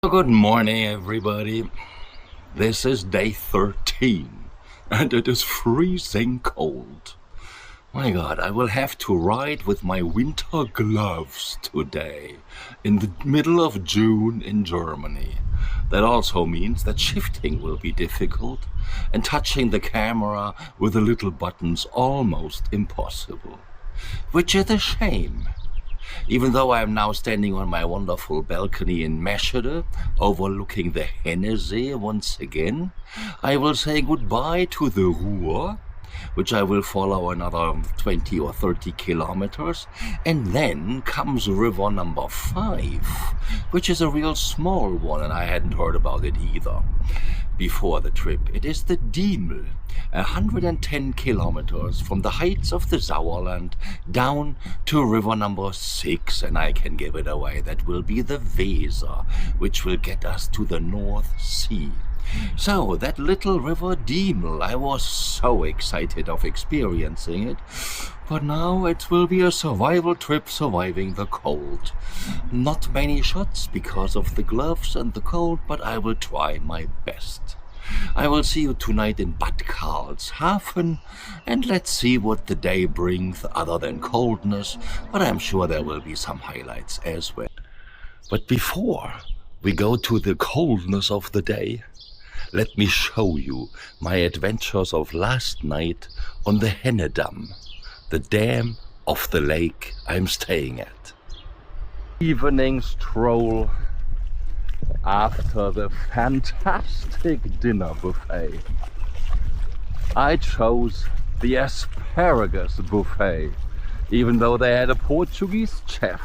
Good morning, everybody. This is day 13 and it is freezing cold. My God, I will have to ride with my winter gloves today in the middle of June in Germany. That also means that shifting will be difficult and touching the camera with the little buttons almost impossible, which is a shame. Even though I am now standing on my wonderful balcony in Meschede, overlooking the Hennesee once again, I will say goodbye to the Ruhr, which I will follow another 20 or 30 kilometers, and then comes river number 5, which is a real small one, and I hadn't heard about it either before the trip. It is the Diemel, 110 kilometers from the heights of the Sauerland down to river number 6, and I can give it away. That will be the Weser, which will get us to the North Sea. So, that little river Diemel, I was so excited of experiencing it, but now it will be a survival trip surviving the cold. Not many shots because of the gloves and the cold, but I will try my best. I will see you tonight in Bad Karlshafen, and let's see what the day brings other than coldness, but I'm sure there will be some highlights as well. But before we go to the coldness of the day, let me show you my adventures of last night on the Hennedamm, the dam of the lake I'm staying at. Evening stroll after the fantastic dinner buffet. I chose the asparagus buffet, even though they had a Portuguese chef.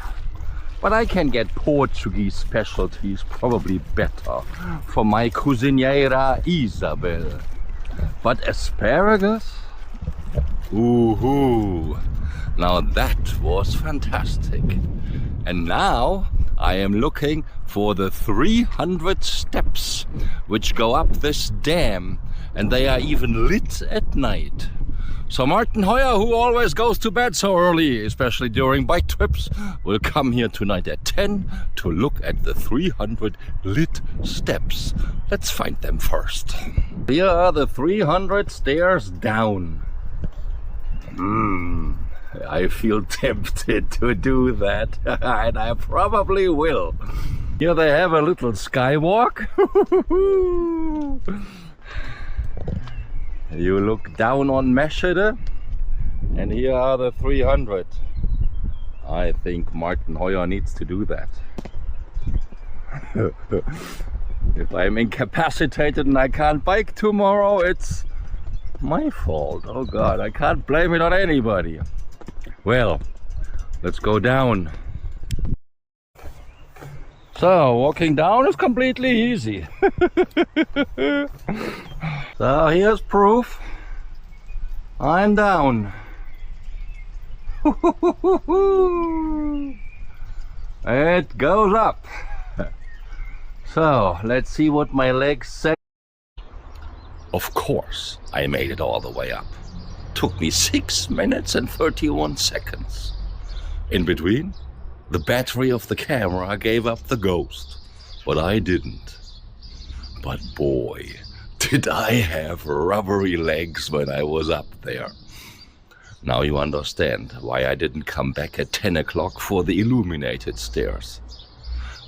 But I can get Portuguese specialties probably better from my cousiniera Isabel. But asparagus? Ooh, now that was fantastic. And now I am looking for the 300 steps which go up this dam, and they are even lit at night. So Martin Hoyer, who always goes to bed so early, especially during bike trips, will come here tonight at 10 to look at the 300 lit steps. Let's find them first. Here are the 300 stairs down. I feel tempted to do that, and I probably will. Here they have a little skywalk. You look down on Meschede, and here are the 300. I think Martin Hoyer needs to do that. If I'm incapacitated and I can't bike tomorrow, it's my fault. Oh God, I can't blame it on anybody. Well, let's go down. So, walking down is completely easy. So, here's proof. I'm down. It goes up. So, let's see what my legs say. Of course, I made it all the way up. Took me 6 minutes and 31 seconds. In between, the battery of the camera gave up the ghost, but I didn't. But boy, did I have rubbery legs when I was up there. Now you understand why I didn't come back at 10 o'clock for the illuminated stairs.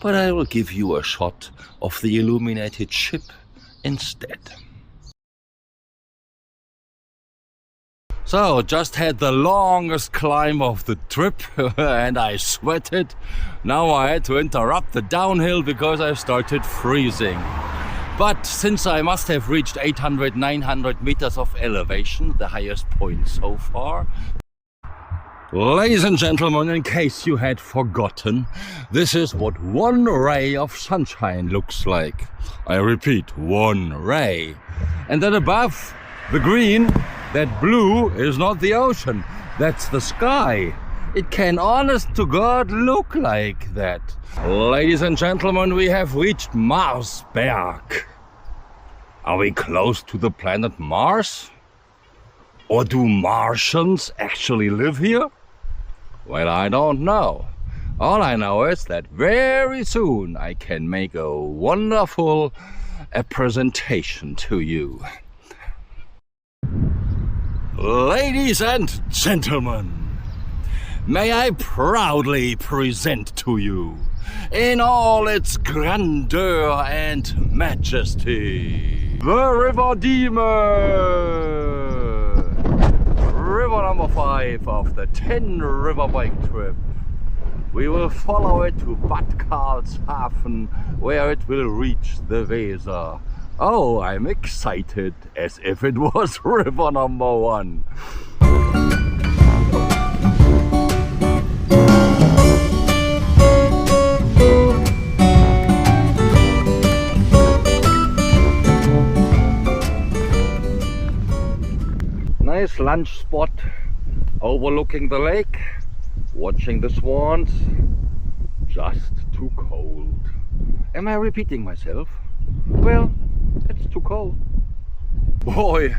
But I will give you a shot of the illuminated ship instead. So, just had the longest climb of the trip and I sweated. Now I had to interrupt the downhill because I started freezing. But since I must have reached 800-900 meters of elevation, the highest point so far. Ladies and gentlemen, in case you had forgotten, this is what one ray of sunshine looks like. I repeat, one ray. And then above the green, that blue is not the ocean, that's the sky. It can, honest to God, look like that. Ladies and gentlemen, we have reached Marsberg. Are we close to the planet Mars? Or do Martians actually live here? Well, I don't know. All I know is that very soon I can make a wonderful presentation to you. Ladies and gentlemen, may I proudly present to you, in all its grandeur and majesty, the Ruhr and Diemel, river number 5 of the 10 river bike trip. We will follow it to Bad Karlshafen, where it will reach the Weser. Oh, I'm excited, as if it was river number 1. Nice lunch spot overlooking the lake, watching the swans. Just too cold. Am I repeating myself? Well, it's too cold. Boy,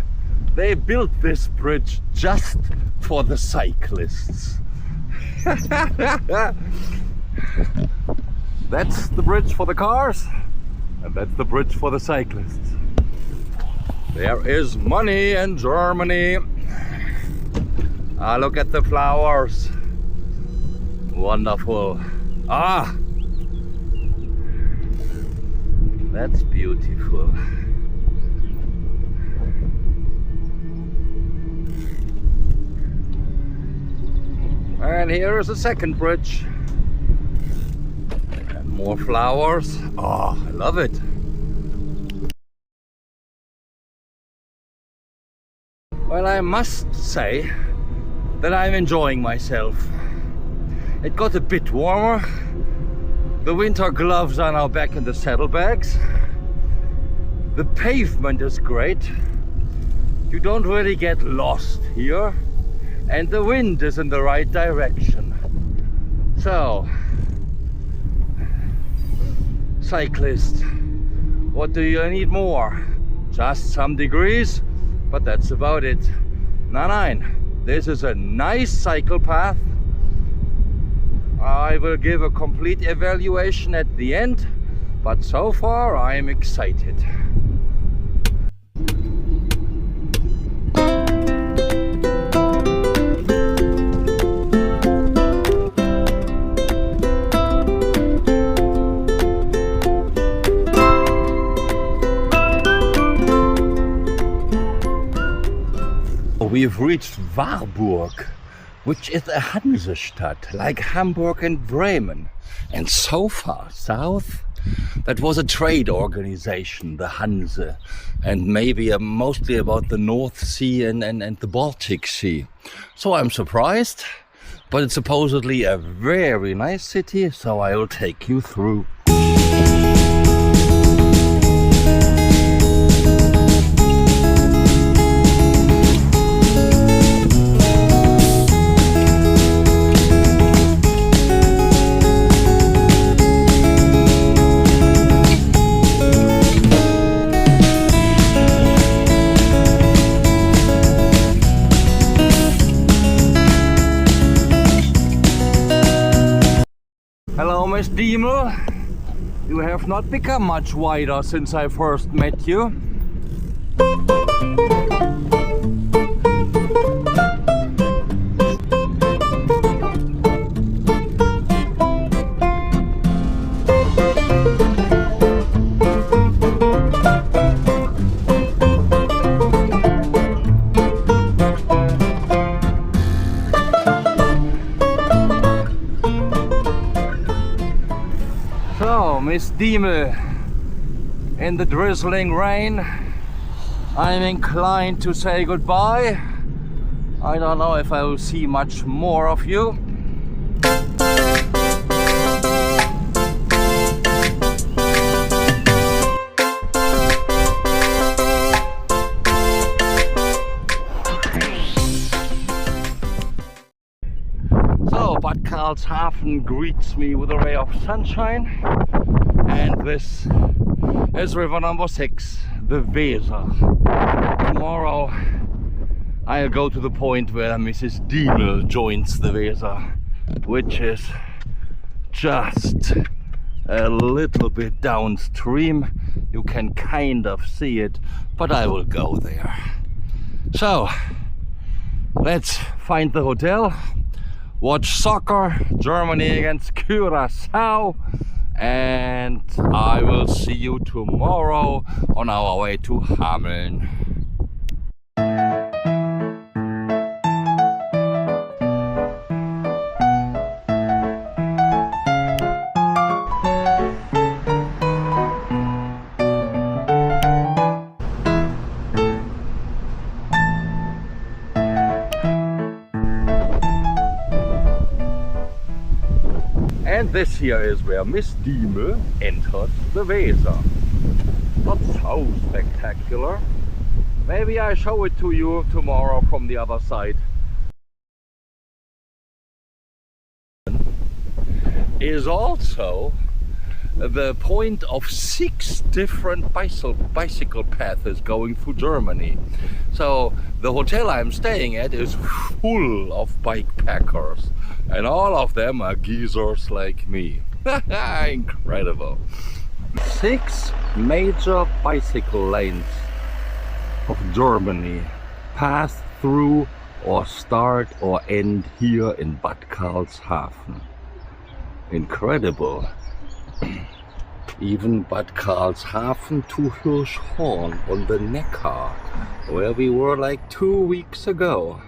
they built this bridge just for the cyclists. That's the bridge for the cars, and that's the bridge for the cyclists. There is money in Germany. Ah, look at the flowers. Wonderful. Ah, that's beautiful. And here is a second bridge. And more flowers. Oh, I love it. Well, I must say that I'm enjoying myself. It got a bit warmer. The winter gloves are now back in the saddlebags. The pavement is great. You don't really get lost here. And the wind is in the right direction. So, cyclist, what do you need more? Just some degrees, but that's about it. Nine. This is a nice cycle path. I will give a complete evaluation at the end, but so far I'm excited. We've reached Warburg, which is a Hansestadt, like Hamburg and Bremen. And so far south, that was a trade organization, the Hanse, and maybe mostly about the North Sea and the Baltic Sea. So I'm surprised, but it's supposedly a very nice city, so I will take you through. Hello, Miss Diemel. You have not become much wider since I first met you. So, Miss Diemel, in the drizzling rain, I'm inclined to say goodbye. I don't know if I will see much more of you. So, Bad Karlshafen greets me with a ray of sunshine, and this is river number 6, the Weser. Tomorrow I'll go to the point where Mrs. Diemel joins the Weser, which is just a little bit downstream. You can kind of see it, but I will go there. So let's find the hotel, watch soccer, Germany against Curaçao, and I will see you tomorrow on our way to Hameln. And this here is where Miss Diemel enters the Weser. Not so spectacular. Maybe I show it to you tomorrow from the other side. Is also the point of 6 different bicycle paths going through Germany. So the hotel I'm staying at is full of bikepackers, and all of them are geezers like me. Incredible. 6 major bicycle lanes of Germany pass through or start or end here in Bad Karlshafen. Incredible. Even Bad Karlshafen to Hirschhorn on the Neckar, where we were like 2 weeks ago.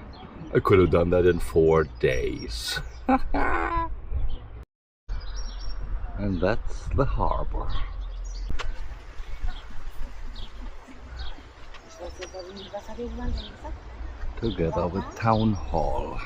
I could have done that in 4 days. And that's the harbor. Together with Town Hall.